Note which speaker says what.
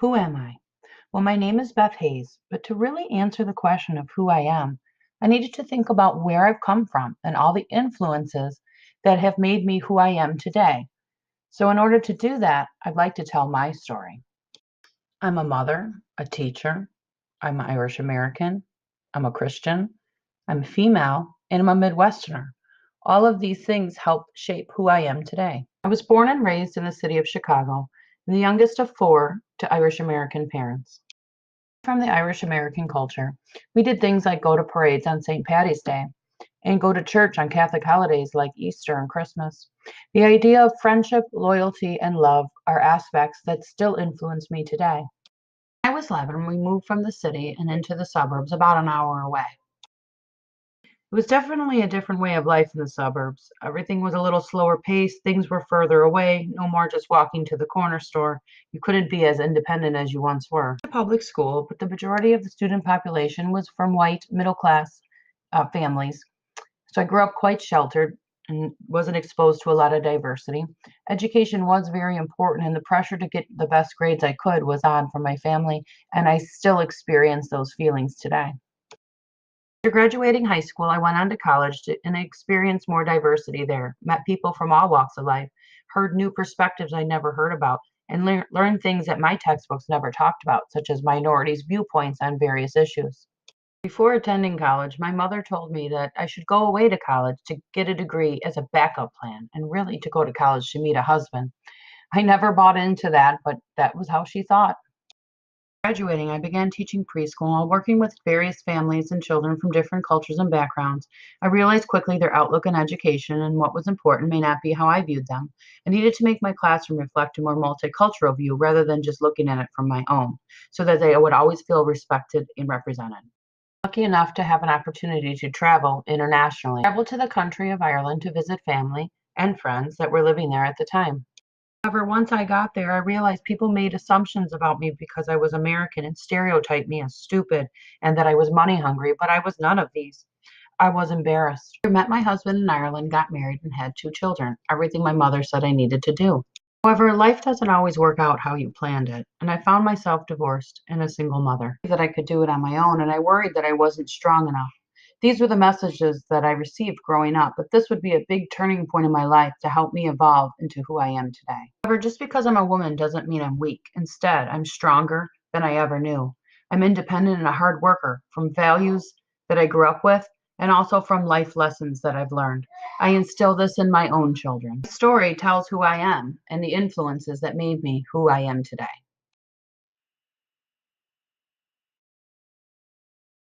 Speaker 1: Who am I? Well, my name is Beth Hayes, but to really answer the question of who I am, I needed to think about where I've come from and all the influences that have made me who I am today. So, in order to do that, I'd like to tell my story. I'm a mother, a teacher, I'm Irish American, I'm a Christian, I'm female, and I'm a Midwesterner. All of these things help shape who I am today. I was born and raised in the city of Chicago, and the youngest of four to Irish American parents. From the Irish American culture, we did things like go to parades on St. Patty's Day and go to church on Catholic holidays like Easter and Christmas. The idea of friendship, loyalty, and love are aspects that still influence me today. When I was 11, we moved from the city and into the suburbs about an hour away. It was definitely a different way of life in the suburbs. Everything was a little slower paced, things were further away, no more just walking to the corner store. You couldn't be as independent as you once were. A public school, but the majority of the student population was from white, middle class families. So I grew up quite sheltered and wasn't exposed to a lot of diversity. Education was very important, and the pressure to get the best grades I could was on for my family, and I still experience those feelings today. After graduating high school, I went on to college and experienced more diversity there, met people from all walks of life, heard new perspectives I never heard about, and learned things that my textbooks never talked about, such as minorities' viewpoints on various issues. Before attending college, my mother told me that I should go away to college to get a degree as a backup plan, and really to go to college to meet a husband. I never bought into that, but that was how she thought. Graduating, I began teaching preschool while working with various families and children from different cultures and backgrounds. I realized quickly their outlook on education and what was important may not be how I viewed them. I needed to make my classroom reflect a more multicultural view rather than just looking at it from my own, so that they would always feel respected and represented. Lucky enough to have an opportunity to travel internationally. I traveled to the country of Ireland to visit family and friends that were living there at the time. However, once I got there, I realized people made assumptions about me because I was American and stereotyped me as stupid and that I was money hungry, but I was none of these. I was embarrassed. I met my husband in Ireland, got married, and had two children, everything my mother said I needed to do. However, life doesn't always work out how you planned it, and I found myself divorced and a single mother. That I could do it on my own, and I worried that I wasn't strong enough. These were the messages that I received growing up, but this would be a big turning point in my life to help me evolve into who I am today. However, just because I'm a woman doesn't mean I'm weak. Instead, I'm stronger than I ever knew. I'm independent and a hard worker from values that I grew up with and also from life lessons that I've learned. I instill this in my own children. The story tells who I am and the influences that made me who I am today.